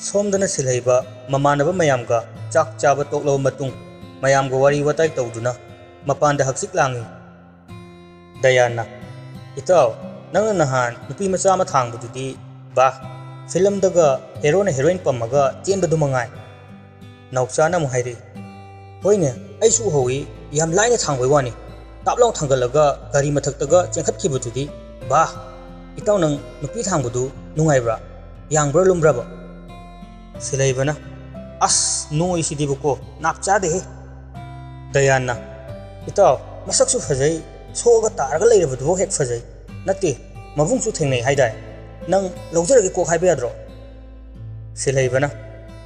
Somdana silhaiba mamanaba mayamga chak chaba toklo matung mayamga wari watai tawduna mapanda haksik langi. Dayana itaw nangna nahan nupi macha ma thangdudi ba film daga hero na heroine pamaga chenbadu mangai. Nauchana mu hairi hoine aisu howi yam laina thangbai wani taplong thangalaga gari mathaktaga chenkhatkibududi ba itaw nang nupi thangbudu nungaibra yangbra lumbraba. Silaibana as noi sidibuko napcha de he. Dayana itaw masaksu fajai soga targa leirabadu hek fajai natti mabungsu thengnei haidai nang lawjaragi ko haiba yadro. Silaibana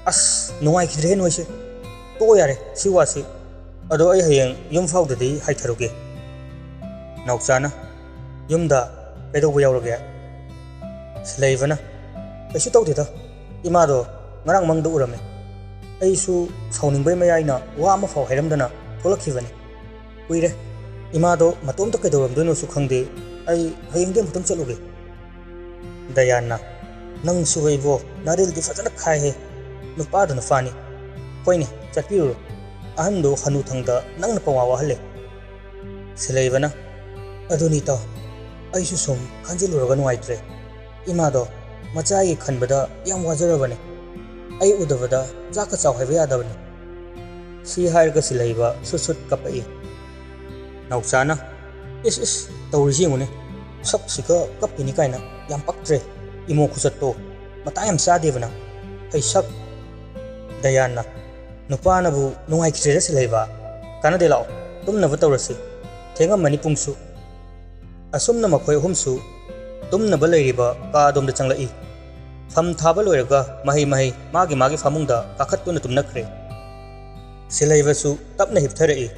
as nungai khidre noise to yare siwasi ado ai hayeng yum faudadi haitharuge. Nauchana yumda pedobu yawrage. Silaibana aisu tawdida imado ngarang mangda urame aisu sauningbai mayaina wa ama faw hairamdana tholakkhibani kuire imado matomta kaidoramdoino su khangde ai hayengde mutum chaluge. Dayana nang suwaibo naril di fajana khai he nupa duna fani koine chatpiru ahando hanu thangda nangna pawawa halle. Silaibana aduni ta aisu som khanjiluraga nuaitre imado machai khanbada yam wajarabani ai udavada jaka chaw haiba yadabani. Si hairga silaiba susut kapai. Nauchana is tawrisi ngune sak sika kapini kaina yam paktre imo khusatto mata yam sadebana ai sak. Dayana nupana bu nungai khire silaiba kana de lao tumna ba tawrasi thenga manipungsu asumna makhoi humsu tumna ba leiriba ka domda changlai fam thaba loiraga mahi magi famungda kakhattuna tumnakre. Silaibasu tapna hiptharei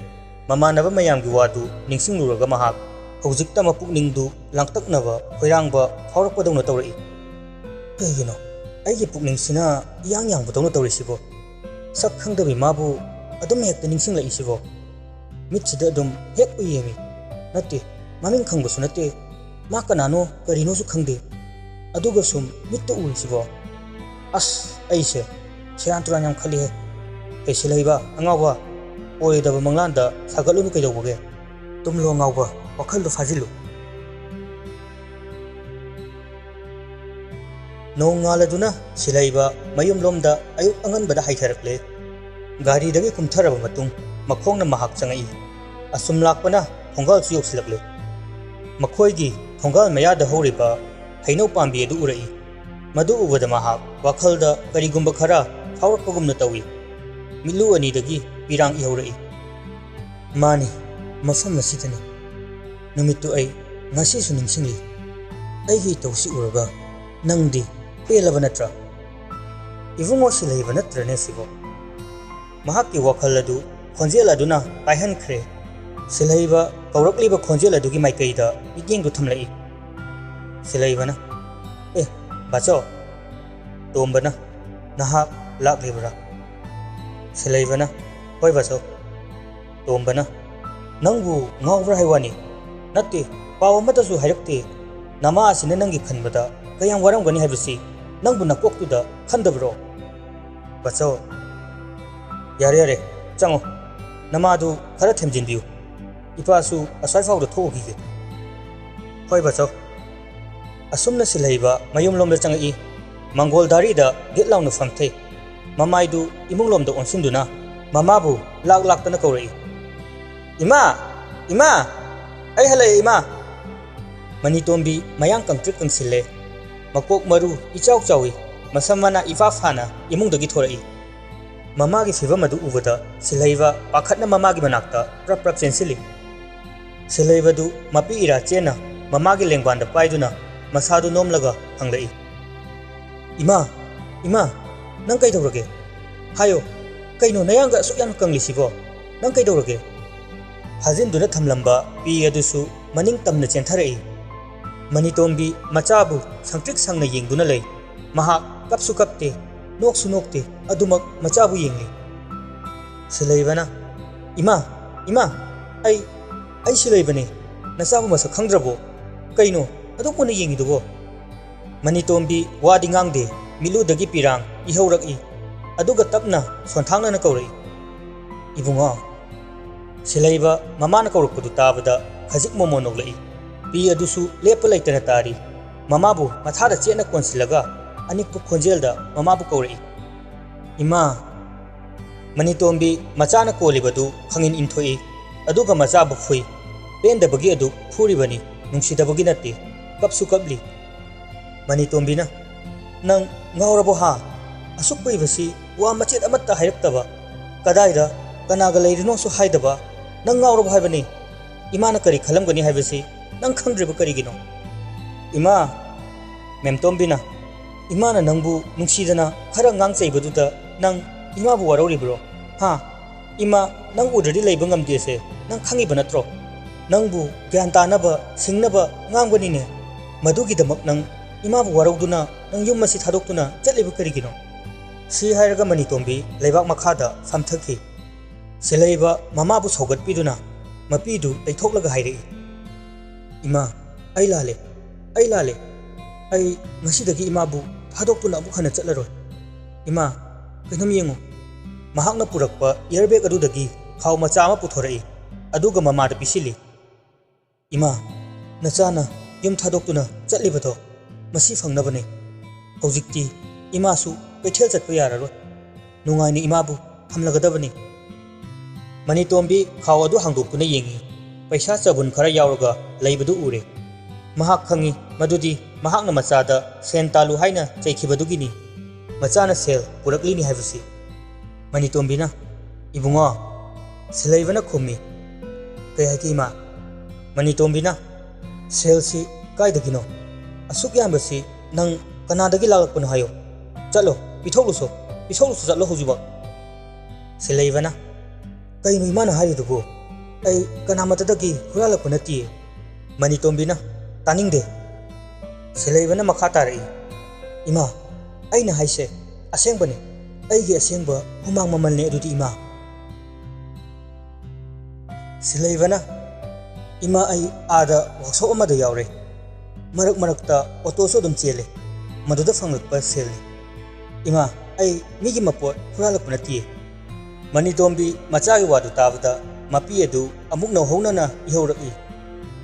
mamanaba mayamgi wadu ningsingluraga mahak hojikta mapukningdu langtaknaba hoirangba phaurakpadawna tawrai. Kaigino aigi pukningsina yang budawna tawrisibo sak khangdabi mabu adum hekta ningsinglai mitsida adum hek uyemi natti maming khangbasu natte ma kanano karino su khangde aduga sum mittu ulisibo. As aise seanturan yam khali he kai silaiba angawa oidaba manglanda sagalunu kaidawge tumlo ngawba wakhaldo fajilu. Nongaladuna silaiba mayum lomda ayuk anganbada haitharakle gari dagi kumtharaba matung makhongna mahak changai asum lakpana thongal su yoksilakle makhoigi thongal mayada horiba hainau pambi adu urai madu ubada mahak wakhalda karigumba khara phaurakpagumna tawi milu ani dagi pirang ihaurai. Mani mafam masitani numittu ai ngasi su ningsingli aigi tawsi uraga nangdi pelaba natra ivungo silaiba natra ne sibo. Mahakki wakhal adu khonjel aduna paihankhre silaiba kaurakliba khonjel adugi maikaida igengdu thamlai. Silaibana bacho tombana nahak laklibra. Silaibana hoi bacho tombana nangbu ngawbra haiwani natti paw amatasu hairakte nama asina nangi khanbada kayam waramgani haibasi nangbu nakoktuda khandabro. Bacho yare chango namadu khara themjinbiu ipasu asai fawda thogige. Hoi bacho asumna silaiba mayum lomda changai mangol dari da gitlauna famthei mamaidu imung lomda onsinduna mamabu laktana kaurai. Ima ai halai ima. Manitombi mayang kangtrik kangsile makok maru ichau chawi masamana ifafana imungdagi thorai. Mamagi fibam adu ubada silaiba pakhatna mamagi manakta prap chensili. Silaibadu mapi ira chena mamagi lengbanda paiduna masadu nomlaga hanglai. Ima nang kaidawrage hayo kaino nayanga sukyan kanglisibo nang kaidawrage. Hajinduna thamlamba pi adusu maning tamna chentharai. Manitombi machabu sangtrik sangna yengduna lei mahak kapsu kapte noksu nokte adumak machabu yengli. Silaibana ima ai silaibane nasabu masak khangdrabo kaino adukuna yengidubo. Manitombi wadi ngangde milu dagi pirang ihaurak'i aduga tapna sonthangna kaurei ibunga silaiba mamana kaurakpadu tabada khajik momo noglai pi adusu lepa laitana tari mamabu mathada chena konsilaga anikpu khonjelda mamabu kaurei ima Manitombi machana kolibadu khangin inthoi aduga machabu phui pendabagi adu phuribani nungsidabagi natti kapsu kapli Manitombi na nang ngaurabo ha asuk paibasi wa machet amatta hairaktaba kadaida kanaga leirino su haidaba nang ngaurabo haibani imana kari khalamgani haibasi nang khangdriba karigino ima memtombi na imana nangbu nungsidana khara ngangchaibaduda nang ima bu warori bro ha ima nang udradi leiba ngamde se nang khangi banatro nang bu gyan tanaba singnaba ngangbani ne madugi damak nang ima bu waroduna nang yum masi thadoktuna chatliba karigino si hairaga Manitombi leibak makhada famthaki seleiba mama bu sogat piduna mapidu leithoklaga hairei ima ai lale ai ngasidagi ima bu thadoktuna amu khana chatlaroi ima kenam yengo mahakna purakpa earbag adudagi khaw macha ama puthorai aduga mamada pisili ima nachana yum thadoktuna chatlibado masi fangnabane hojikti imasu kethel chatpa yararoi nungaini imabu thamlagadabani Manitombi khaw adu hangdoktuna yengi paisa chabun khara yawraga leibadu ure mahak khangi madudi mahakna machada sen talu haina chaikhibadugini machana sel puraklini haibasi Manitombi na ibunga silaibana khumi kay haki ima Manitombi na sel si kaidagino asuk yambasi nang kanadagi lagakpano hayo chalo pitholuso chalo hojiba silaibana kaino imana haridugo ai kanamatadagi huralakpana ti Manitombi na taningde silaibana makha tarai ima aina haise asengbane aigi asengba humang mamalne adudi ima silaibana ima ai ada workshop amada yaure marakta auto so dum chele maduda fanglakpa sel ima ai migi mapot huralakpana ti Manitombi machagi wadu tabada mapi edu amuk na honana ihoraki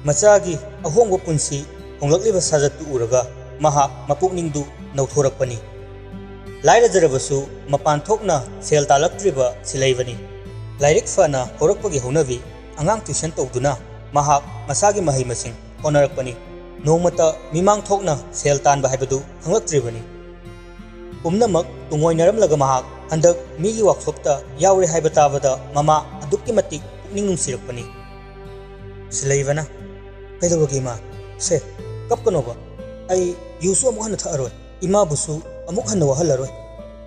machagi ahongwa punsi honglakliba sajatu uraga maha mapukningdu nauthorapani Laira jarabasu mapan thokna sel talaktriba silaibani lairik fana horakpagi honavi angang tuition tawduna mahak masagi mahai masing honarakpani nongmata mimang thokna sel tanba haibadu hanglaktribani pumnamak tungoinaramlaga mahak handak migi workshopta yaure haiba tabada mama adukki matik pukning nungsirakpani silaibana kaidawagi ma se kapkanoba ai yusu amuk hana thaaroi ima busu amuk hana wahalaroi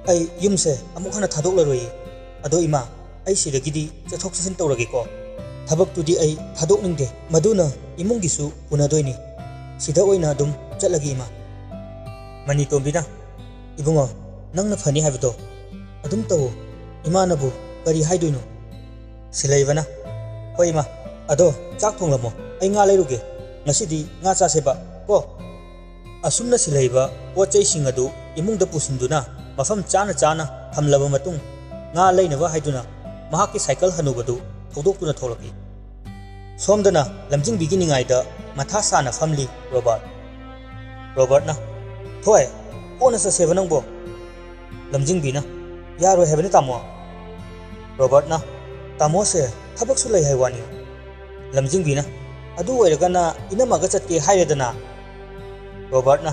ai yumse amuk hana thadoklaroi ado ima ai sidagidi chathok chasin tawragi ko thabak tudi ai thadokningde maduna imunggisu punadoini sida oina dum chatlagi ima Manitombi na ibungo nangna phani habdo adum tawo imanabu kari haidoino silaibana hoi ma ado chak thonglamo ai nga leiruge ngasidi nga cha seba ko asumna silaiba pochai sing adu imungda pusinduna mafam chana thamlaba matung nga leinaba haiduna mahaki cycle hanubadu thodokuna tholaki somdana lamjing bigini ngaida matha sana family Robert na thoi kona sa sevanang bo lamjing bina yaro hebani tamo Robert na tamo se thabak su lai haiwani lamjing bina adu oiragana inamaga chatke haidana Robert na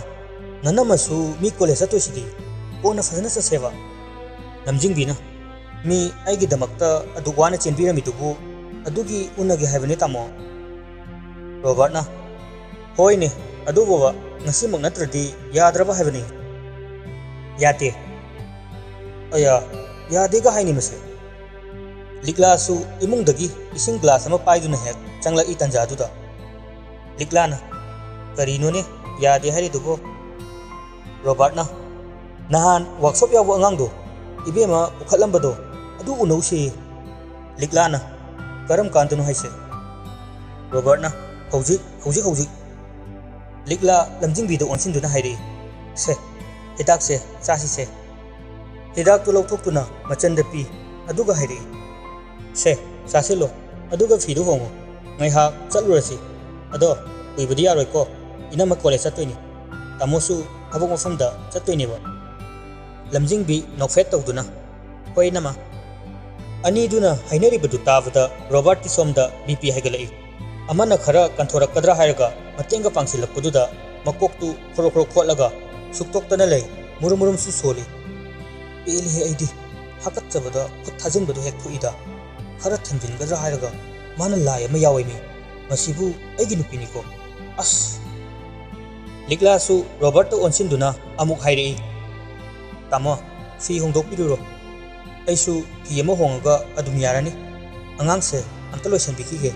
nanamasu mi college atosidi kona fazana sa seva lamjing bina mi aigi damakta adugwana chenbira mitubu adugi unagi haibani tamo Robert na hoine adu boba ngasi magnatradi yadraba haibani yate aya yade ga haini mase likla su imung dagi ising glass ama paiduna hek changla i tanja duda likla na karino ne yade hari dugo Robert na nahan workshop yawo angang do ibema ukhalambado adu unausi likla na karam kantunu haise Robert na hauji likla lamjing bi do onsin duna hairi se hitak se chasi se Hidak tu lawthoktuna machanda pi aduga hairi se sasilo aduga fidu hongo ngai ha chalurasi ado kuibadi yaroi ko inama college chattoini tamosu habok mafamda chattoini ba lamjing bi nokfet tawduna hoi nama ani duna hainari badu tavada Robert Tisomda BP haigalai amana khara kanthora hairaga matenga pangsilakpududa makoktu khoro khotlaga suktoktana lei murum su soli ele he aidi hakat chabada khut thajin badu hek thuida khara thanjin gadra hairaga mana lai ma yawai mi masibu aigi nupini ko as likla su Robert to onsin duna amuk hairei tamo fi hongdok piduro aisu fi ama hongaga adum yarani angang se amta loisan bikige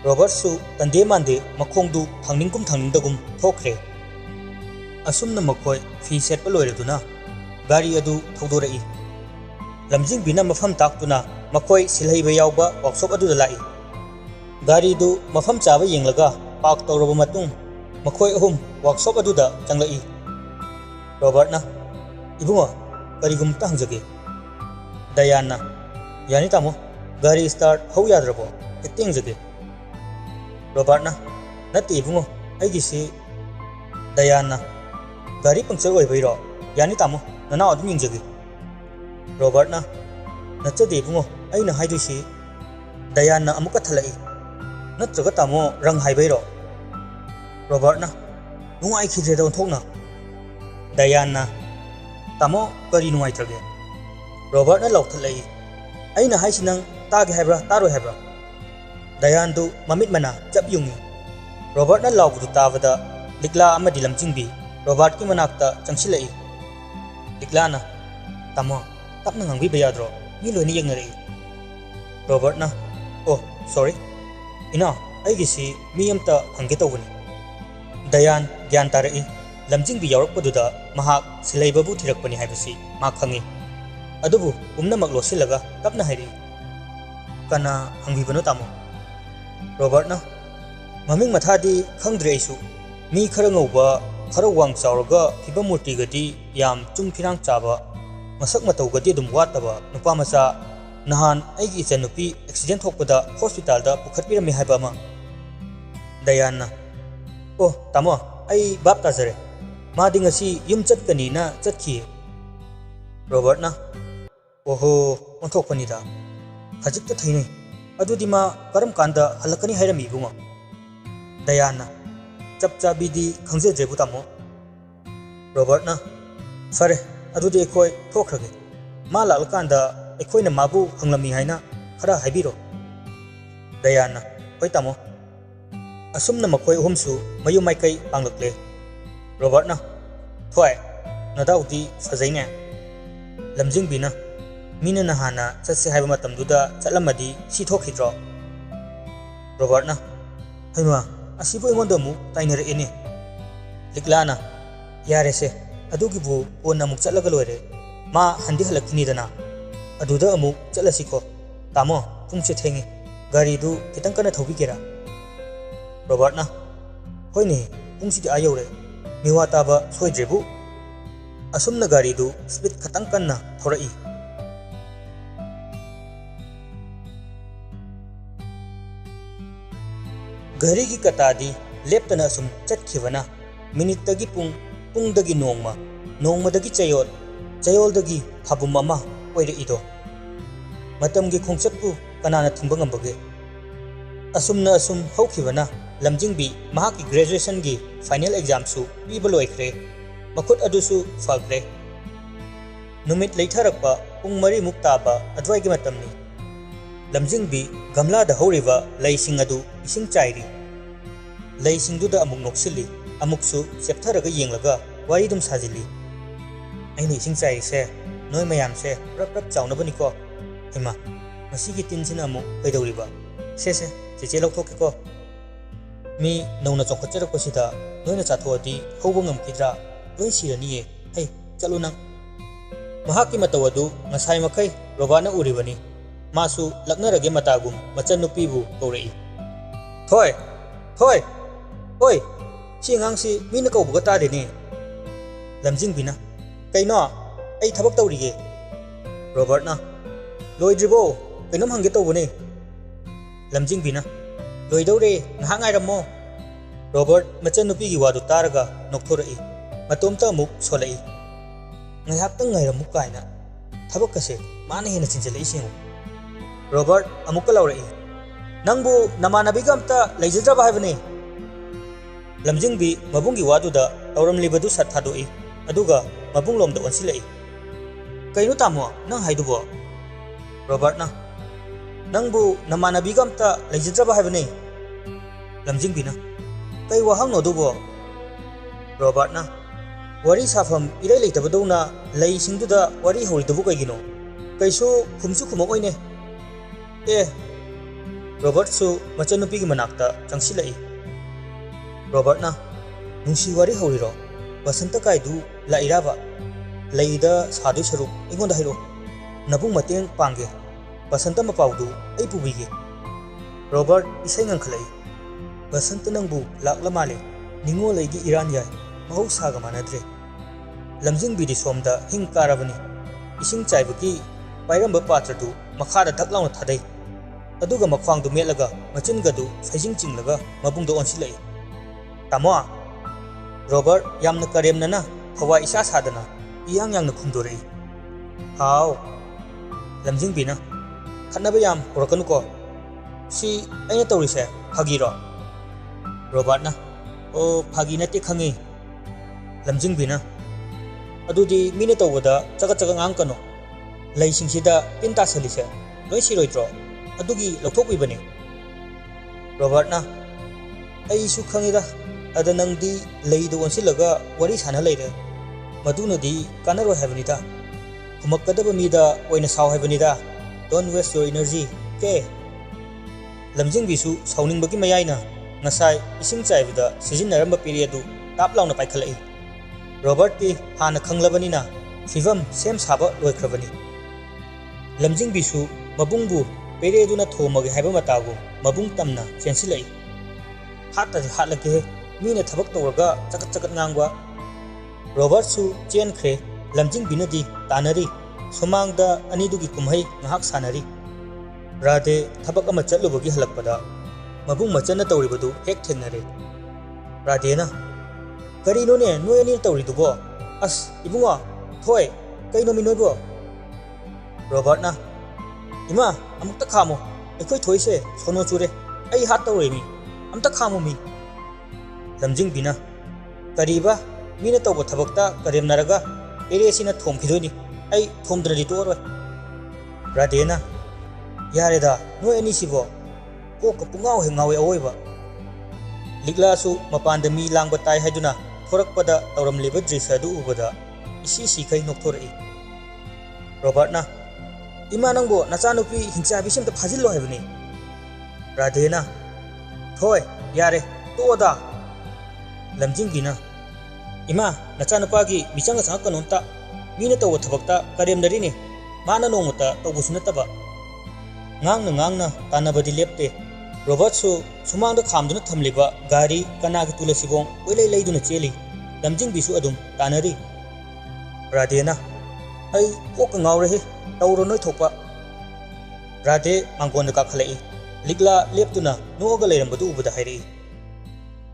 Robert su tande mande makhongdu thangningdagum thokre asumna makhoi fi set pa loireduna gari adu thaudorai lamjing bina mafam taktuna makhoi silhaiba yawba workshop adu lai gari du mafam chaba yenglaga park tawraba matung makhoi ahum workshop adu da changlai Robert na ibunga karigum ta hangjage Diana yani tamo gari start hau yadrabo eteng jage Robert na nati ibungo aigi si Diana gari puncture oi bairo yani tamo nana adum yingjage Robert na nachade ibungo aina haidu si Diana amuka thalai natraga tamo rang hai bairo Robert na nungai khidre da thokna Diana tamo kari nungai trage Robert na lauthalai aina haisinang tage haibra taroi haibra Diana du mamit mana chap yungi Robert na laudu tavada likla amadi lamjingbi Robert ki manakta changsilai likla na tamo tapna ngangbi bayadro mi loini yengnari Robert na oh sorry ina aigi si mi amta hangge tawani Diana gyan tarai lamjingbi yawrakpaduda mahak silaibabu thirakpani haibasi ma khangi adubu umnamak losilaga tapna hairi kana hangbibano tamo Robert na maming mathadi khangdre isu mi khara ngauba khara wang chawraga phiba murti gadi yam chung phirang chaba masak matau gadi dum wataba nupa macha nahan aigi ichanupi accident thokpada hospital da pukhatpirami haiba ma Diana oh tamo ai bap tajare madi ngasi yum chatkani na chatkhi Robert na oho onthokpani da khajik ta thainai adudi ma karam kanda halakani hairami bunga Diana chapcha bidi khangje jebu tamo Robert na fare adudi ekoi thokrage ma lal kanda ekoi na mabu hanglami haina khara haibiro Diana hoi tamo asumna makoi homsu mayu maikai panglakle Robert na thoi nadaudi fajaine lamjing bina mina nahana chatse haiba matamduda chatlamadi si thokhidro Robert na haima asibu ingonda mu tainere ene liklana yare se adugi bu onna muk chatlaga loire ma handi halakini dana aduda amu chatlasi ko tamo pungche thengi gari du kitang kana thobi kera Robert na hoine pungsi di ayore miwa taba soidrebu asumna gari du speed khatang kanna thorai gari ki katadi leptana asum chatkhiwana minute tagi pung dagi nongma dagi chayol dagi habum ama oire ido matam gi khongchatpu kanana thingba ngambage asumna asum hokhiwana lamjingbi mahaki graduation gi final exam su piba loikre makut adusu fagre numit leitharakpa pung mari muktaba adwai gi matamni lamjingbi gamla da horiba laising adu ising chairi laising du da amuk noksili amuksu septharaga yenglaga wari dum sajili aini ising chairi se noi mayam se rap chaunabani ko hima masigi tinsina amuk kaidoriba se cheche lokthok ko mi nongna chokhatchara ko sida noina chathodi hobo ngamkidra loi sirani hei chalu nang mahaki matawadu ngasai makai robana uribani masu laknarage matagum machanupibu korei thoi oi si ngangsi mina ko buga tare ni lamjing bina kaino ꯑꯩ ꯊꯕꯛ ꯇꯧꯔꯤꯌꯦ ꯔꯣꯕꯔꯠꯅ ꯂꯣꯏꯗ꯭ꯔꯤꯕꯣ ꯀꯩꯅꯣꯝ ꯍꯪꯒꯦ ꯇꯧꯕꯅꯦ ꯂꯝꯖꯤꯡꯕꯤꯅ ꯂꯣꯏꯗꯧꯔꯦ ꯉꯥꯏꯍꯥꯛ ꯉꯥꯏꯔꯝꯃꯣ Robert ꯃꯆꯟꯅꯨꯄꯤꯒꯤ ꯋꯥꯗꯨ ꯇꯥꯔꯒ ꯅꯣꯛꯊꯣꯔꯛꯏ ꯃꯇꯣꯝꯇ ꯑꯃꯨꯛ ꯁꯣꯜꯂꯛꯏ ꯉꯥꯏꯍꯥꯛꯇꯪ ꯉꯥꯏꯔꯝꯃꯨ ꯀꯥꯏꯅ ꯊꯕꯛꯀꯁꯦ ꯃꯥꯅ ꯍꯦꯟꯅ ꯆꯤꯟꯖꯜꯂꯛꯏ ꯁꯦꯡꯉꯨ ꯔꯣꯕꯔꯠ ꯑꯃꯨꯛꯀ ꯂꯥꯎꯔꯛꯏ ꯅꯪꯕꯨ ꯅꯃꯥꯟꯅꯕꯤꯒ ꯑꯝꯇ ꯂꯩꯖꯗ꯭ꯔꯕ ꯍꯥꯏꯕꯅꯦ ꯂꯝꯖꯤꯡꯕꯤ ꯃꯕꯨꯡꯒꯤ ꯋꯥꯗꯨꯗ ꯇꯧꯔꯝꯂꯤꯕꯗꯨ ꯁꯠ ꯊꯥꯗꯣꯛꯏ ꯑꯗꯨꯒ ꯃꯕꯨꯡꯂꯣꯝꯗ ꯑꯣꯟꯁꯤꯜꯂꯛꯏ ꯀꯩꯅꯣ ꯇꯥꯃꯣ ꯅꯪ ꯍꯥꯏꯗꯨꯕꯣ ꯔꯣꯕꯔꯠꯅ ꯅꯪꯕꯨ ꯅꯃꯥꯟꯅꯕꯤꯒ ꯑꯝꯇ ꯂꯩꯖꯗ꯭ꯔꯕ ꯍꯥꯏꯕꯅꯦ ꯂꯝꯖꯤꯡꯕꯤꯅ ꯀꯩ ꯋꯥꯍꯪꯅꯣ ꯑꯗꯨꯕꯣ ꯔꯣꯕꯔꯠꯅ ꯋꯥꯔꯤ ꯁꯥꯐꯝ ꯏꯔꯩ ꯂꯩꯇꯕꯗꯧꯅ ꯂꯩꯁꯤꯡꯗꯨꯗ ꯋꯥꯔꯤ ꯍꯧꯔꯤꯗꯨꯕꯨ ꯀꯩꯒꯤꯅꯣ ꯀꯩꯁꯨ ꯈꯨꯝꯁꯨ ꯈꯨꯝꯃꯛꯑꯣꯏꯅꯦ ꯑꯦ ꯔꯣꯕꯔꯠꯁꯨ ꯃꯆꯟꯅꯨꯄꯤꯒꯤ ꯃꯅꯥꯛꯇ ꯆꯪꯁꯤꯜꯂꯛꯏ ꯔꯣꯕꯔꯠꯅ ꯅꯨꯡꯁꯤ ꯋꯥꯔꯤ ꯍꯧꯔꯤꯔꯣ ꯕꯁꯟꯇ ꯀꯥꯏꯗꯨ ꯂꯥꯛꯏꯔꯕ ꯂꯩꯗ ꯁꯥꯗꯣꯏ ꯁꯔꯨꯛ ꯑꯩꯉꯣꯟꯗ ꯍꯥꯏꯔꯛꯑꯣ ꯅꯕꯨꯡ ꯃꯇꯦꯡ ꯄꯥꯡꯒꯦ ꯕꯁꯟꯇ ꯃꯄꯥꯎꯗꯨ ꯑꯩ ꯄꯨꯕꯤꯒꯦ ꯔꯣꯕꯔꯠ ꯏꯁꯩ ꯉꯪꯈꯠꯂꯛꯏ ꯕꯁꯟꯇ ꯅꯪꯕꯨ ꯂꯥꯛꯂ ꯃꯥꯜꯂꯦ ꯅꯤꯡꯉꯣꯜ ꯑꯩꯒꯤ ꯏꯔꯥꯟ ꯌꯥꯏ ꯃꯍꯧꯁꯥꯒ ꯃꯥꯟꯅꯗ꯭ꯔꯦ ꯂꯝꯖꯤꯡꯕꯤꯗꯤ ꯁꯣꯝꯗ ꯍꯤꯡ ꯀꯥꯔꯕꯅꯤ ꯏꯁꯤꯡ ꯆꯥꯏꯕꯒꯤ ꯄꯥꯏꯔꯝꯕ ꯄꯥꯇ꯭ꯔꯗꯨ ꯃꯈꯥꯗ ꯙꯛ ꯂꯥꯎꯅ ꯊꯥꯗꯩ ꯑꯗꯨꯒ ꯃꯈ꯭ꯋꯥꯡꯗꯨ ꯃꯦꯠꯂꯒ ꯃꯆꯤꯟꯒꯗꯨ ꯐꯩꯖꯤꯡ ꯆꯤꯡꯂꯒ ꯃꯕꯨꯡꯗ ꯑꯣꯟꯁꯤꯜꯂꯛꯏ ꯇꯥꯃꯣ ꯔꯣꯕꯔꯠ ꯌꯥꯝꯅ ꯀꯔꯦꯝꯅꯅ ꯍꯋꯥꯏ ꯏꯁꯥ ꯁꯥꯗꯅ ꯏꯌꯥꯡ ꯌꯥꯡꯅ ꯈꯨꯝꯗꯣꯔꯛꯏ ꯍꯥꯎ ꯂꯝꯖꯤꯡꯕꯤꯅ ꯈꯠꯅꯕ ꯌꯥꯝ ꯍꯧꯔꯛꯀꯅꯨꯀꯣ ꯁꯤ ꯑꯩꯅ ꯇꯧꯔꯤꯁꯦ ꯐꯥꯒꯤꯔꯣ ꯔꯣꯕꯔꯠꯅ ꯑꯣ ꯐꯥꯒꯤ ꯅꯠꯇꯦ ꯈꯪꯉꯤ ꯂꯝꯖꯤꯡꯕꯤꯅ ꯑꯗꯨꯗꯤ ꯃꯤꯅ ꯇꯧꯕꯗ ꯆꯒꯠ ꯆꯒꯠ ꯉꯥꯡꯀꯅꯣ ꯂꯩꯁꯤꯡꯁꯤꯗ ꯇꯤꯟ ꯇꯥꯁꯜꯂꯤꯁꯦ ꯂꯣꯏ ꯁꯤꯔꯣꯏꯗ꯭ꯔꯣ ꯑꯗꯨꯒꯤ ꯂꯧꯊꯣꯛꯄꯤꯕꯅꯤ ꯔꯣꯕꯔꯠꯅ ꯑꯩꯁꯨ ꯈꯪꯉꯤꯗ ꯑꯗ ꯅꯪꯗꯤ ꯂꯩꯗ ꯑꯣꯟꯁꯤꯜꯂꯒ ꯋꯥꯔꯤ ꯁꯥꯟꯅ ꯂꯩꯔꯦ ꯃꯗꯨꯅꯗꯤ ꯀꯥꯟꯅꯔꯣꯏ ꯍꯥꯏꯕꯅꯤꯗ ꯈꯨꯝꯃꯛꯀꯗꯕ ꯃꯤꯗ ꯑꯣꯏꯅ ꯁꯥꯎ ꯍꯥꯏꯕꯅꯤꯗ ꯗꯣꯟ ꯋꯦꯁ ꯌꯣꯔ ꯏꯅꯔꯖꯤ ꯀꯦ ꯂꯝꯖꯤꯡꯕꯤꯁꯨ ꯁꯥꯎꯅꯤꯡꯕꯒꯤ ꯃꯌꯥꯏꯅ ꯉꯁꯥꯏ ꯏꯁꯤꯡ ꯆꯥꯏꯕꯗ ꯁꯤꯖꯤꯟꯅꯔꯝꯕ ꯄꯦꯔꯦ ꯑꯗꯨ ꯇꯥꯞ ꯂꯥꯎꯅ ꯄꯥꯏꯈꯠꯂꯛꯏ ꯔꯣꯕꯔꯠꯇꯤ ꯍꯥꯟꯅ ꯈꯪꯂꯕꯅꯤꯅ ꯐꯤꯚꯝ ꯁꯦꯝ ꯁꯥꯕ ꯂꯣꯏꯈ꯭ꯔꯕꯅꯤ ꯂꯝꯖꯤꯡꯕꯤꯁꯨ ꯃꯕꯨꯡꯕꯨ ꯄꯦꯔꯦꯗꯨꯅ ꯊꯣꯝꯃꯒꯦ ꯍꯥꯏꯕ ꯃꯇꯥꯒꯨꯝ ꯃꯕꯨꯡ ꯇꯝꯅ ꯆꯦꯟꯁꯤꯜꯂꯛꯏ ꯍꯥꯠꯇꯗꯤ ꯍꯥꯠꯂꯒꯦ ꯃꯤꯅ ꯊꯕꯛ ꯇꯧꯔꯒ ꯆꯒꯠ ꯆꯒꯠ ꯉꯥꯡꯕ ꯔꯣꯕꯔꯠꯁꯨ ꯆꯦꯟꯈ꯭ꯔꯦ ꯂꯝꯖꯤꯡꯕꯤꯅꯗꯤ ꯇꯥꯟꯅꯔꯤ ꯁꯨꯃꯥꯡꯗ ꯑꯅꯤꯗꯨꯒꯤ ꯀꯨꯝꯍꯩ ꯉꯥꯏꯍꯥꯛ ꯁꯥꯟꯅꯔꯤ ꯔꯥꯙꯦ ꯊꯕꯛ ꯑꯃ ꯆꯠꯂꯨꯕꯒꯤ ꯍꯜꯂꯛꯄꯗ ꯃꯕꯨꯡ ꯃꯆꯟꯅ ꯇꯧꯔꯤꯕꯗꯨ ꯍꯦꯛ ꯊꯦꯡꯅꯔꯦ ꯔꯥꯙꯦꯅ ꯀꯔꯤꯅꯣꯅꯦ ꯅꯣꯏ ꯑꯅꯤꯅ ꯇꯧꯔꯤꯗꯨꯕꯣ ꯑꯁ ꯏꯕꯨꯡꯉꯣ ꯊꯣꯏ ꯀꯩꯅꯣꯃꯤ ꯅꯣꯏꯕꯣ ꯔꯣꯕꯔꯠꯅ ꯏꯃꯥ ꯑꯃꯨꯛꯇ ꯈꯥꯝꯃꯣ ꯑꯩꯈꯣꯏ ꯊꯣꯏꯁꯦ ꯁꯣꯅꯣ ꯆꯨꯔꯦ ꯑꯩ ꯍꯥꯠꯇꯧꯔꯦꯃꯤ ꯑꯝꯇ ꯈꯥꯝꯃꯣ ꯃꯤ ꯂꯝꯖꯤꯡꯕꯤꯅ ꯀꯔꯤꯕ ꯃꯤꯅ ꯇꯧꯕ ꯊꯕꯛꯇ ꯀꯔꯦꯝꯅꯔꯒ ꯄꯦꯔꯦꯁꯤꯅ ꯊꯣꯝꯈꯤꯗꯣꯏꯅꯤ ꯑꯩ ꯊꯣꯝꯗ꯭ꯔꯗꯤ ꯇꯣꯛꯑꯔꯣꯏ ꯔꯥꯙꯦꯅ ꯌꯥꯔꯦꯗ ꯅꯣꯏ ꯑꯅꯤꯁꯤꯕꯣ ꯀꯣꯛꯀ ꯄꯨꯡꯉꯥꯎ ꯍꯦꯛ ꯉꯥꯎꯋꯦ ꯑꯋꯣꯏꯕ ꯂꯤꯛꯂꯥꯁꯨ ꯃꯄꯥꯟꯗ ꯃꯤ ꯂꯥꯡꯕ ꯇꯥꯏ ꯍꯥꯏꯗꯨꯅ ꯊꯣꯔꯛꯄꯗ ꯇꯧꯔꯝꯂꯤꯕ ꯗ꯭ꯔꯤꯁ ꯑꯗꯨ ꯎꯕꯗ ꯏꯁꯤ ꯁꯤꯈꯩ ꯅꯣꯛꯊꯣꯔꯛꯏ ꯔꯣꯕꯔꯠꯅ ꯏꯃꯥ ꯅꯪꯕꯨ ꯅꯆꯥꯅꯨꯄꯤ ꯍꯤꯡꯆꯥꯕꯤꯁꯤ ꯑꯝꯇ ꯐꯥꯖꯤꯜꯂꯣ ꯍꯥꯏꯕꯅꯤ ꯔꯥꯙꯦꯅ ꯊꯣꯏ ꯌꯥꯔꯦ ꯇꯣꯛꯑꯣꯗ ꯂꯝꯖꯤꯡꯕꯤꯅ ꯏꯃꯥ ꯅꯆꯥꯅꯨꯄꯥꯒꯤ ꯃꯤꯆꯪꯒ ꯆꯪꯉꯛꯀꯅꯣ ꯑꯝꯇ ꯃꯤꯅ ꯇꯧꯕ ꯊꯕꯛꯇ ꯀꯔꯦꯝꯅꯔꯤꯅꯤ ꯃꯥꯅ ꯅꯣꯡꯃꯇ ꯇꯧꯕꯁꯨ ꯅꯠꯇꯕ ꯉꯥꯡꯅ ꯇꯥꯟꯅꯕꯗꯤ ꯂꯦꯞꯇꯦ ꯔꯣꯕꯔꯠꯁꯨ ꯁꯨꯃꯥꯡꯗ ꯈꯥꯝꯗꯨꯅ ꯊꯝꯂꯤꯕ ꯒꯥꯔꯤ ꯀꯅꯥꯒꯤ ꯇꯨꯂꯁꯤꯕꯣꯡ ꯀꯣꯏꯂꯩ ꯂꯩꯗꯨꯅ ꯆꯦꯜꯂꯤ ꯂꯝꯖꯤꯡꯕꯤꯁꯨ ꯑꯗꯨꯝ ꯇꯥꯟꯅꯔꯤ ꯔꯥꯙꯦꯅ ꯑꯩ ꯀꯣꯛꯀ ꯉꯥꯎꯔꯦꯍꯦ ꯇꯧꯔꯣ ꯅꯣꯏ ꯊꯣꯛꯄ ꯔꯥꯙꯦ ꯃꯥꯡꯒꯣꯟꯗ ꯀꯥꯈꯠꯂꯛꯏ ꯂꯤꯛꯂꯥ ꯂꯦꯞꯇꯨꯅ ꯅꯣꯛꯑꯒ ꯂꯩꯔꯝꯕꯗꯨ ꯎꯕꯗ ꯍꯥꯏꯔꯛꯏ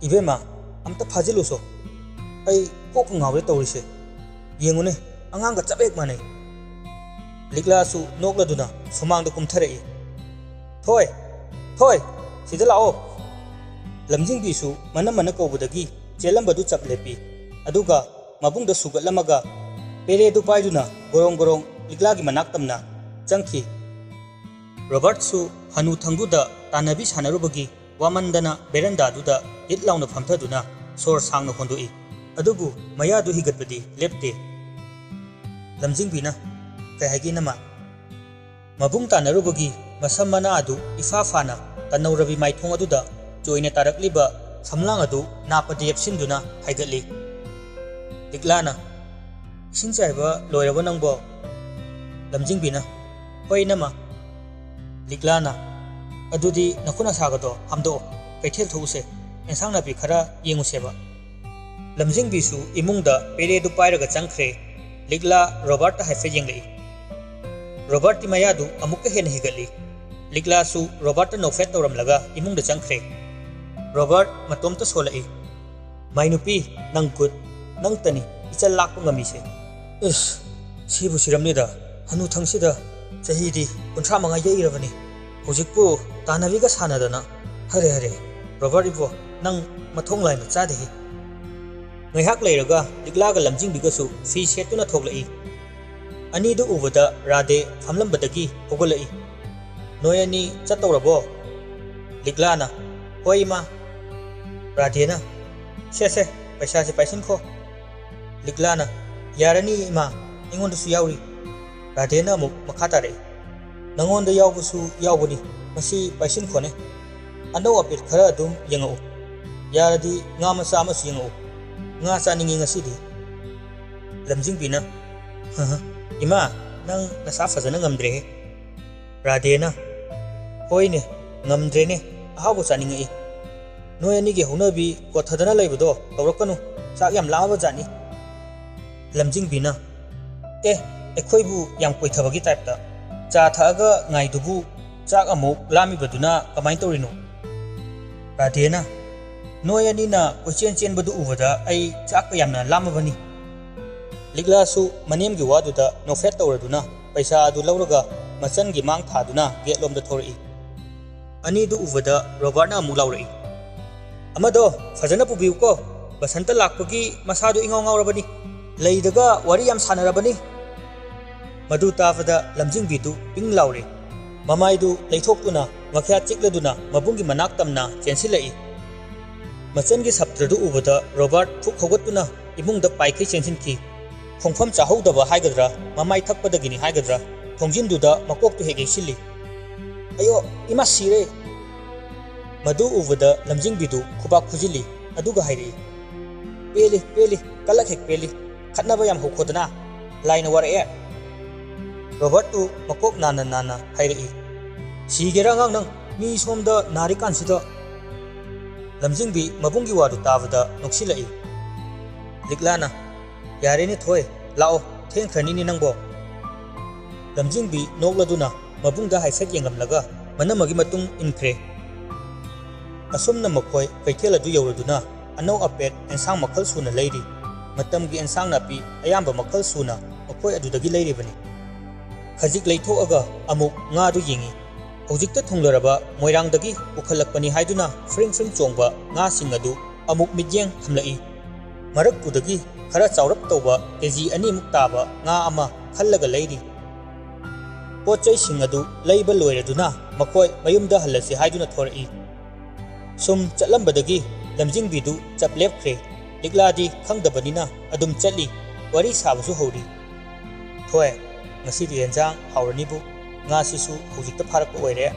ꯏꯕꯦꯝꯃ ꯑꯝꯇ ꯐꯥꯖꯤꯜꯂꯨꯁꯣ ꯑꯩ ꯀꯣꯛꯀ ꯉꯥꯎꯔꯦ ꯇꯧꯔꯤꯁꯦ ꯌꯦꯡꯉꯨꯅꯦ ꯑꯉꯥꯡꯒ ꯆꯞ ꯍꯦꯛ ꯃꯥꯟꯅꯩ ꯂꯤꯛꯂꯥꯁꯨ ꯅꯣꯛꯂꯗꯨꯅ ꯁꯨꯃꯥꯡꯗ ꯀꯨꯝꯊꯔꯛꯏ ꯊꯣꯏ ꯊꯣꯏ ꯁꯤꯗ ꯂꯥꯛꯑꯣ ꯂꯝꯖꯤꯡꯕꯤꯁꯨ ꯃꯅꯝ ꯀꯧꯕꯗꯒꯤ ꯆꯦꯜꯂꯝꯕꯗꯨ ꯆꯞ ꯂꯦꯞꯄꯤ ꯑꯗꯨꯒ ꯃꯕꯨꯡꯗ ꯁꯨꯒꯠꯂꯝꯃꯒ ꯄꯦꯔꯦꯗꯨ ꯄꯥꯏꯗꯨꯅ ꯒꯣꯔꯣꯡ ꯒꯣꯔꯣꯡ ꯂꯤꯛꯂꯥꯒꯤ ꯃꯅꯥꯛ ꯇꯝꯅ ꯆꯪꯈꯤ ꯔꯣꯕꯔꯠꯁꯨ ꯍꯅꯨ ꯊꯪꯗꯨꯗ ꯇꯥꯟꯅꯕꯤ ꯁꯥꯟꯅꯔꯨꯕꯒꯤ ꯋꯥꯃꯟꯗꯅ ꯕꯦꯔꯟꯗꯥꯗꯨꯗ ꯍꯤꯠ ꯂꯥꯎꯅ ꯐꯝꯊꯗꯨꯅ ꯁꯣꯔ ꯁꯥꯡꯅ ꯍꯣꯟꯗꯣꯛꯏ ꯑꯗꯨꯕꯨ ꯃꯌꯥꯗꯨ ꯍꯤꯒꯠꯄꯗꯤ ꯂꯦꯞꯇꯦ ꯂꯝꯖꯤꯡꯕꯤꯅ ꯀꯩ ꯍꯥꯏꯒꯦ ꯅꯃꯥ ꯃꯕꯨꯡ ꯇꯥꯟꯅꯔꯨꯕꯒꯤ ꯃꯁꯝ ꯃꯅꯥ ꯑꯗꯨ ꯏꯐꯥ ꯐꯥꯅ ꯇꯅꯧꯔꯕꯤ ꯃꯥꯏꯊꯣꯡ ꯑꯗꯨꯗ ꯆꯣꯏꯅ ꯇꯥꯔꯛꯂꯤꯕ ꯁꯝꯂꯥꯡ ꯑꯗꯨ ꯅꯥꯞꯄꯗ ꯌꯦꯞꯁꯤꯟꯗꯨꯅ ꯍꯥꯏꯒꯠꯂꯤ ꯂꯤꯛꯂꯥꯅ ꯏꯁꯤꯡ ꯆꯥꯏꯕ ꯂꯣꯏꯔꯕ ꯅꯪꯕꯣ ꯂꯝꯖꯤꯡꯕꯤꯅ ꯍꯣꯏ ꯅꯃꯥ ꯂꯤꯛꯂꯥꯅ ꯑꯗꯨꯗꯤ ꯅꯈꯨꯠ ꯅꯁꯥꯒꯗꯣ ꯍꯥꯝꯗꯣꯛꯑꯣ ꯀꯩꯊꯦꯜ ꯊꯣꯛꯎꯁꯦ ꯑꯦꯟꯁꯥꯡ ꯅꯥꯄꯤ ꯈꯔ ꯌꯦꯡꯉꯨꯁꯦꯕ ꯂꯝꯖꯤꯡꯕꯤꯁꯨ ꯏꯃꯨꯡꯗ ꯄꯦꯔꯦꯗꯨ ꯄꯥꯏꯔꯒ ꯆꯪꯈ꯭ꯔꯦ ꯂꯤꯛꯂꯥ ꯔꯣꯕꯥꯔꯠꯇ ꯍꯥꯏꯐꯦꯠ ꯌꯦꯡꯂꯛꯏ ꯔꯣꯕꯥꯔꯠꯀꯤ ꯃꯌꯥꯗꯨ ꯑꯃꯨꯛꯀ ꯍꯦꯟꯅ ꯍꯤꯒꯠꯂꯤ ꯂꯤꯛꯂꯥꯁꯨ ꯔꯣꯕꯥꯔꯠꯇ ꯅꯣꯛꯐꯦꯠ ꯇꯧꯔꯝꯂꯒ ꯏꯃꯨꯡꯗ ꯆꯪꯈ꯭ꯔꯦ ꯔꯣꯕꯥꯔꯠ ꯃꯇꯣꯝꯇ ꯁꯣꯜꯂꯛꯏ ꯃꯥꯏ ꯅꯨꯄꯤ ꯅꯪ ꯒꯨꯗ ꯅꯪꯇꯅꯤ ꯏꯆꯜ ꯂꯥꯛꯄ ꯉꯝꯃꯤꯁꯦ ꯏꯁ ꯁꯤꯕꯨ ꯁꯤꯔꯝꯅꯤꯗ ꯍꯅꯨꯊꯪꯁꯤꯗ ꯆꯍꯤꯗꯤ 35 ꯌꯩꯔꯕꯅꯤ ꯍꯧꯖꯤꯛꯄꯨ ꯇꯥꯟꯅꯕꯤꯒ ꯁꯥꯟꯅꯗꯅ ꯍꯔꯦ ꯍꯔꯦ ꯔꯣꯕꯥꯔꯠ ꯏꯕꯣ ꯅꯪ ꯃꯊꯣꯡ ꯂꯥꯏꯅ ꯆꯥꯗꯦꯍꯦ ꯉꯥꯏꯍꯥꯛ ꯂꯩꯔꯒ ꯂꯤꯛꯂꯥꯒ ꯂꯝꯖꯤꯡꯕꯤꯒꯁꯨ ꯐꯤ ꯁꯦꯠꯇꯨꯅ ꯊꯣꯛꯂꯛꯏ ꯑꯅꯤꯗꯨ ꯎꯕꯗ ꯔꯥꯙꯦ ꯐꯝꯂꯝꯕꯗꯒꯤ ꯍꯧꯒꯠꯂꯛꯏ ꯅꯣꯏ ꯑꯅꯤ ꯆꯠꯇꯧꯔꯕꯣ ꯂꯤꯛꯂꯥꯅ ꯍꯣꯏ ꯏꯃꯥ ꯔꯥꯙꯦꯅ ꯁꯦ ꯄꯩꯁꯥꯁꯦ ꯄꯥꯏꯁꯤꯟꯈꯣ ꯂꯤꯛꯂꯥꯅ ꯌꯥꯔꯅꯤ ꯏꯃꯥ ꯑꯩꯉꯣꯟꯗꯁꯨ ꯌꯥꯎꯔꯤ ꯔꯥꯙꯦꯅ ꯑꯃꯨꯛ ꯃꯈꯥ ꯇꯥꯔꯛꯏ ꯅꯪꯉꯣꯟꯗ ꯌꯥꯎꯕꯁꯨ ꯌꯥꯎꯕꯅꯤ ꯃꯁꯤ ꯄꯥꯏꯁꯤꯟꯈꯣꯅꯦ ꯑꯅꯧ ꯑꯄꯦꯠ ꯈꯔ ꯑꯗꯨꯝ ꯌꯦꯡꯉꯛꯎ ꯌꯥꯔꯗꯤ ꯉꯥ ꯃꯆꯥ ꯑꯃꯁꯨ ꯌꯦꯡꯉꯛꯎ ꯉꯥ ꯆꯥꯅꯤꯡꯉꯤ ꯉꯁꯤꯗꯤ ꯂꯝꯖꯤꯡꯕꯤꯅ ꯏꯃꯥ ꯅꯪ ꯅꯁꯥ ꯐꯖꯅ ꯉꯝꯗ꯭ꯔꯦꯍꯦ ꯔꯥꯙꯦꯅ ꯍꯣꯏꯅꯦ ꯉꯝꯗ꯭ꯔꯦꯅꯦ ꯑꯍꯥꯎꯕ ꯆꯥꯅꯤꯡꯉꯛꯏ ꯅꯣꯏ ꯑꯅꯤꯒꯤ ꯍꯧꯅꯕꯤ ꯀꯣꯊꯗꯅ ꯂꯩꯕꯗꯣ ꯇꯧꯔꯛꯀꯅꯨ ꯆꯥꯛ ꯌꯥꯝ ꯂꯥꯝꯃꯕ ꯖꯥꯠꯅꯤ ꯂꯝꯖꯤꯡꯕꯤꯅ ꯑꯩꯈꯣꯏꯕꯨ ꯌꯥꯝ ꯀꯣꯏꯊꯕꯒꯤ ꯇꯥꯏꯞꯇ ꯆꯥ ꯊꯛꯑꯒ ꯉꯥꯏꯗꯨꯕꯨ ꯆꯥꯛ ꯑꯃꯨꯛ ꯂꯥꯝꯃꯤꯕꯗꯨꯅ ꯀꯃꯥꯏꯅ ꯇꯧꯔꯤꯅꯣ ꯔꯥꯙꯦꯅ ꯅꯣꯏ ꯑꯅꯤꯅ ꯀꯣꯏꯆꯦꯟ ꯆꯦꯟꯕꯗꯨ ꯎꯕꯗ ꯑꯩ ꯆꯥꯛꯀ ꯌꯥꯝꯅ ꯂꯥꯝꯃꯕꯅꯤ ꯂꯤꯛꯂꯥꯁꯨ ꯃꯅꯦꯝꯒꯤ ꯋꯥꯗꯨꯗ ꯅꯣꯛꯐꯦꯠ ꯇꯧꯔꯗꯨꯅ ꯄꯩꯁꯥ ꯑꯗꯨ ꯂꯧꯔꯒ ꯃꯆꯟꯒꯤ ꯃꯥꯡ ꯊꯥꯗꯨꯅ ꯒꯦꯠꯂꯣꯝꯗ ꯊꯣꯔꯛꯏ ꯑꯅꯤꯗꯨ ꯎꯕꯗ ꯔꯣꯕꯥꯔꯠꯅ ꯑꯃꯨꯛ ꯂꯥꯎꯔꯛꯏ ꯑꯃꯗꯣ ꯐꯖꯅ ꯄꯨꯕꯤꯌꯨꯀꯣ ꯕꯁꯟꯇ ꯂꯥꯛꯄꯒꯤ ꯃꯁꯥꯗꯨ ꯏꯉꯥꯎ ꯉꯥꯎꯔꯕꯅꯤ ꯂꯩꯗꯒ ꯋꯥꯔꯤ ꯌꯥꯝ ꯁꯥꯟꯅꯔꯕꯅꯤ ꯃꯗꯨ ꯇꯥꯕꯗ ꯂꯝꯖꯤꯡꯕꯤꯗꯨ ꯄꯤꯡ ꯂꯥꯎꯔꯦ ꯃꯃꯥꯏꯗꯨ ꯂꯩꯊꯣꯛꯇꯨꯅ ꯃꯈ꯭ꯌꯥ ꯆꯤꯛꯂꯗꯨꯅ ꯃꯕꯨꯡꯒꯤ ꯃꯅꯥꯛ ꯇꯝꯅ ꯆꯦꯟꯁꯤꯜꯂꯛꯏ ꯃꯆꯟꯒꯤ ꯁꯞꯇ꯭ꯔꯗꯨ ꯎꯕꯗ ꯔꯣꯕꯥꯔꯠ ꯐꯨꯛ ꯍꯧꯒꯠꯇꯨꯅ ꯏꯃꯨꯡꯗ ꯄꯥꯏꯈꯩ ꯆꯦꯟꯁꯤꯟꯈꯤ ꯈꯣꯡꯐꯝ ꯆꯥꯍꯧꯗꯕ ꯍꯥꯏꯒꯗ꯭ꯔꯥ ꯃꯃꯥꯏ ꯊꯛꯄꯗꯒꯤꯅꯤ ꯍꯥꯏꯒꯗ꯭ꯔꯥ ꯊꯣꯡꯖꯤꯟꯗꯨꯗ ꯃꯀꯣꯛꯇꯨ ꯍꯦꯛ ꯌꯩꯁꯤꯜꯂꯤ ꯑꯌꯣ ꯏꯃꯥ ꯁꯤꯔꯦ ꯃꯗꯨ ꯎꯕꯗ ꯂꯝꯖꯤꯡꯕꯤꯗꯨ ꯈꯨꯕꯥꯛ ꯈꯨꯖꯤꯜꯂꯤ ꯑꯗꯨꯒ ꯍꯥꯏꯔꯛꯏ ꯄꯦꯜꯂꯤ ꯀꯜꯂꯛ ꯍꯦꯛ ꯄꯦꯜꯂꯤ ꯈꯠꯅꯕ ꯌꯥꯝ ꯍꯧꯈꯣꯗꯅ ꯂꯥꯏꯅ ꯋꯥꯔꯛꯑꯦ ꯔꯣꯕꯥꯔꯠꯇꯨ ꯃꯀꯣꯛ ꯅꯥꯅ ꯍꯥꯏꯔꯛꯏ ꯁꯤꯒꯦꯔꯥ ꯑꯉꯥꯡ ꯅꯪ ꯃꯤ ꯁꯣꯝꯗ ꯅꯥꯔꯤꯀꯥꯟꯁꯤꯗ ꯂꯝꯖꯤꯡꯕꯤ ꯃꯕꯨꯡꯒꯤ ꯋꯥꯗꯨ ꯇꯥꯕꯗ ꯅꯣꯛꯁꯤꯜꯂꯛꯏ ꯂꯤꯛꯂꯥꯅ ꯌꯥꯔꯦꯅꯦ ꯊꯣꯏ ꯂꯥꯛꯑꯣ ꯊꯦꯡꯈ꯭ꯔꯅꯤꯅꯦ ꯅꯪꯕꯣ ꯂꯝꯖꯤꯡꯕꯤ ꯅꯣꯛꯂꯗꯨꯅ ꯃꯕꯨꯡꯗ ꯍꯥꯏꯐꯦꯠ ꯌꯦꯡꯂꯝꯂꯒ ꯃꯅꯝꯃꯒꯤ ꯃꯇꯨꯡ ꯏꯟꯈ꯭ꯔꯦ ꯑꯁꯨꯝꯅ ꯃꯈꯣꯏ ꯀꯩꯊꯦꯜ ꯑꯗꯨ ꯌꯧꯔꯗꯨꯅ ꯑꯅꯧ ꯑꯄꯦꯠ ꯑꯦꯟꯁꯥꯡ ꯃꯈꯜ ꯁꯨꯅ ꯂꯩꯔꯤ ꯃꯇꯝꯒꯤ ꯑꯦꯟꯁꯥꯡ ꯅꯥꯄꯤ ꯑꯌꯥꯝꯕ ꯃꯈꯜ ꯁꯨꯅ ꯃꯈꯣꯏ ꯑꯗꯨꯗꯒꯤ ꯂꯩꯔꯤꯕꯅꯤ ꯈꯖꯤꯛ ꯂꯩꯊꯣꯛꯑꯒ ꯑꯃꯨꯛ ꯉꯥꯗꯨ ꯌꯦꯡꯉꯤ ꯍꯧꯖꯤꯛꯇ ꯊꯨꯡꯂꯔꯕ ꯃꯣꯏꯔꯥꯡꯗꯒꯤ ꯄꯨꯈꯠꯂꯛꯄꯅꯤ ꯍꯥꯏꯗꯨꯅ ꯐ꯭ꯔꯤꯡ ꯆꯣꯡꯕ ꯉꯥꯁꯤꯡ ꯑꯗꯨ ꯑꯃꯨꯛ ꯃꯤꯠꯌꯦꯡ ꯊꯝꯂꯛꯏ ꯃꯔꯛꯇꯨꯗꯒꯤ ꯈꯔ ꯆꯥꯎꯔꯞ ꯇꯧꯕ ꯀꯦꯖꯤ 2ꯃꯨꯛ ꯇꯥꯕ ꯉꯥ ꯑꯃ ꯈꯜꯂꯒ ꯂꯩꯔꯤ ꯄꯣꯠ ꯆꯩꯁꯤꯡ ꯑꯗꯨ ꯂꯩꯕ ꯂꯣꯏꯔꯗꯨꯅ ꯃꯈꯣꯏ ꯃꯌꯨꯝꯗ ꯍꯜꯂꯁꯤ ꯍꯥꯏꯗꯨꯅ ꯊꯣꯔꯛꯏ ꯁꯨꯝ ꯆꯠꯂꯝꯕꯗꯒꯤ ꯂꯝꯖꯤꯡꯕꯤꯗꯨ ꯆꯞ ꯂꯦꯞꯈ꯭ꯔꯦ ꯂꯤꯛꯂꯥꯗꯤ ꯈꯪꯗꯕꯅꯤꯅ ꯑꯗꯨꯝ ꯆꯠꯂꯤ ꯋꯥꯔꯤ ꯁꯥꯕꯁꯨ ꯍꯧꯔꯤ ꯊꯣꯏ ꯉꯁꯤꯗꯤ ꯌꯦꯟꯖꯥꯡ ꯍꯥꯎꯔꯅꯤꯕꯨ ꯉꯥꯁꯤꯁꯨ ꯍꯧꯖꯤꯛꯇ ꯐꯥꯔꯛꯄ ꯑꯣꯏꯔꯦ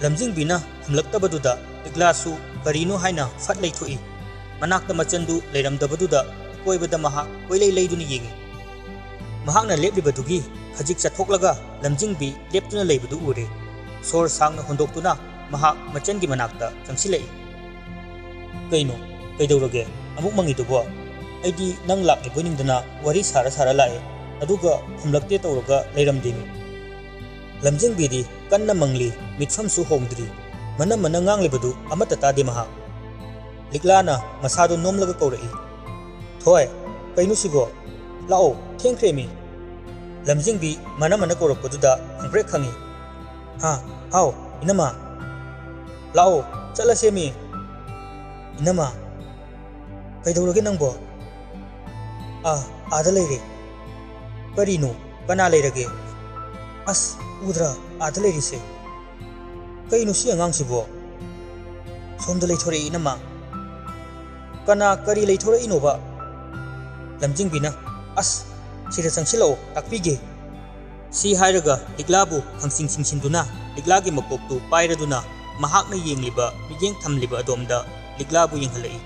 ꯂꯝꯖꯤꯡꯕꯤꯅ ꯈꯨꯝꯂꯛꯇꯕꯗꯨꯗ ꯂꯤꯛꯂꯥꯁꯨ ꯀꯔꯤꯅꯣ ꯍꯥꯏꯅ ꯐꯠ ꯂꯩꯊꯣꯛꯏ ꯃꯅꯥꯛꯇ ꯃꯆꯟꯗꯨ ꯂꯩꯔꯝꯗꯕꯗꯨꯗ ꯑꯀꯣꯏꯕꯗ ꯃꯍꯥꯛ ꯀꯣꯏꯂꯩ ꯂꯩꯗꯨꯅ ꯌꯦꯡꯉꯤ ꯃꯍꯥꯛꯅ ꯂꯦꯞꯂꯤꯕꯗꯨꯒꯤ ꯈꯖꯤꯛ ꯆꯠꯊꯣꯛꯂꯒ ꯂꯝꯖꯤꯡꯕꯤ ꯂꯦꯞꯇꯨꯅ ꯂꯩꯕꯗꯨ ꯎꯔꯦ ꯁꯣꯔ ꯁꯥꯡꯅ ꯍꯣꯟꯗꯣꯛꯇꯨꯅ ꯃꯍꯥꯛ ꯃꯆꯟꯒꯤ ꯃꯅꯥꯛꯇ ꯆꯪꯁꯤꯜꯂꯛꯏ ꯀꯩꯅꯣ ꯀꯩꯗꯧꯔꯒꯦ ꯑꯃꯨꯛ ꯃꯪꯉꯤꯗꯨꯕꯣ ꯑꯩꯗꯤ ꯅꯪ ꯂꯥꯛꯂꯤꯕꯣꯏ ꯅꯤꯡꯗꯅ ꯋꯥꯔꯤ ꯁꯥꯔ ꯂꯥꯛꯑꯦ ꯑꯗꯨꯒ ꯈꯨꯝꯂꯛꯇꯦ ꯇꯧꯔꯒ ꯂꯩꯔꯝꯗꯦꯅꯤ ꯂꯝꯖꯤꯡꯕꯤꯗꯤ ꯀꯟꯅ ꯃꯪꯂꯤ ꯃꯤꯠꯐꯝꯁꯨ ꯍꯣꯡꯗ꯭ꯔꯤ ꯃꯅꯝ ꯉꯥꯡꯂꯤꯕꯗꯨ ꯑꯃꯠꯇ ꯇꯥꯗꯦ ꯃꯍꯥꯛ ꯂꯤꯛꯂꯥꯅ ꯃꯁꯥꯗꯨ ꯅꯣꯝꯂꯒ ꯀꯧꯔꯛꯏ ꯊꯣꯏ ꯀꯩꯅꯣ ꯁꯤꯕꯣ ꯂꯥꯛꯑꯣ ꯊꯦꯡꯈ꯭ꯔꯦꯃꯤ ꯂꯝꯖꯤꯡꯕꯤ ꯃꯅꯝ ꯀꯧꯔꯛꯄꯗꯨꯗ ꯈꯪꯄ꯭ꯔꯦꯛ ꯈꯪꯉꯤ ꯍꯥꯎ ꯏꯅꯝꯃ ꯂꯥꯛꯑꯣ ꯆꯠꯂꯁꯦꯃꯤ ꯏꯅꯝꯃ ꯀꯩꯗꯧꯔꯒꯦ ꯅꯪꯕꯣ ꯑꯥꯗ ꯂꯩꯔꯦ ꯀꯔꯤꯅꯣ ꯀꯅꯥ ꯂꯩꯔꯒꯦ ꯑꯁ ꯎꯗ꯭ꯔꯥ ꯑꯥꯗ ꯂꯩꯔꯤꯁꯦ ꯀꯩꯅꯣ ꯁꯤ ꯑꯉꯥꯡꯁꯤꯕꯣ ꯁꯣꯝꯗ ꯂꯩꯊꯣꯔꯛꯏ ꯏꯅꯝꯃ ꯀꯅꯥ ꯀꯔꯤ ꯂꯩꯊꯣꯔꯛꯏꯅꯣꯕ ꯂꯝꯖꯤꯡꯕꯤꯅ ꯑꯁ ꯁꯤꯗ ꯆꯪꯁꯤꯜꯂꯛꯑꯣ ꯇꯥꯛꯄꯤꯒꯦ ꯁꯤ ꯍꯥꯏꯔꯒ ꯂꯤꯛꯂꯥꯕꯨ ꯍꯪꯆꯤꯡ ꯆꯤꯡꯁꯤꯟꯗꯨꯅ ꯂꯤꯛꯂꯥꯒꯤ ꯃꯀꯣꯛꯇꯨ ꯄꯥꯏꯔꯗꯨꯅ ꯃꯍꯥꯛꯅ ꯌꯦꯡꯂꯤꯕ ꯃꯤꯠꯌꯦꯡ ꯊꯝꯂꯤꯕ ꯑꯗꯣꯝꯗ ꯂꯤꯛꯂꯥꯕꯨ ꯌꯦꯡꯍꯜꯂꯛꯏ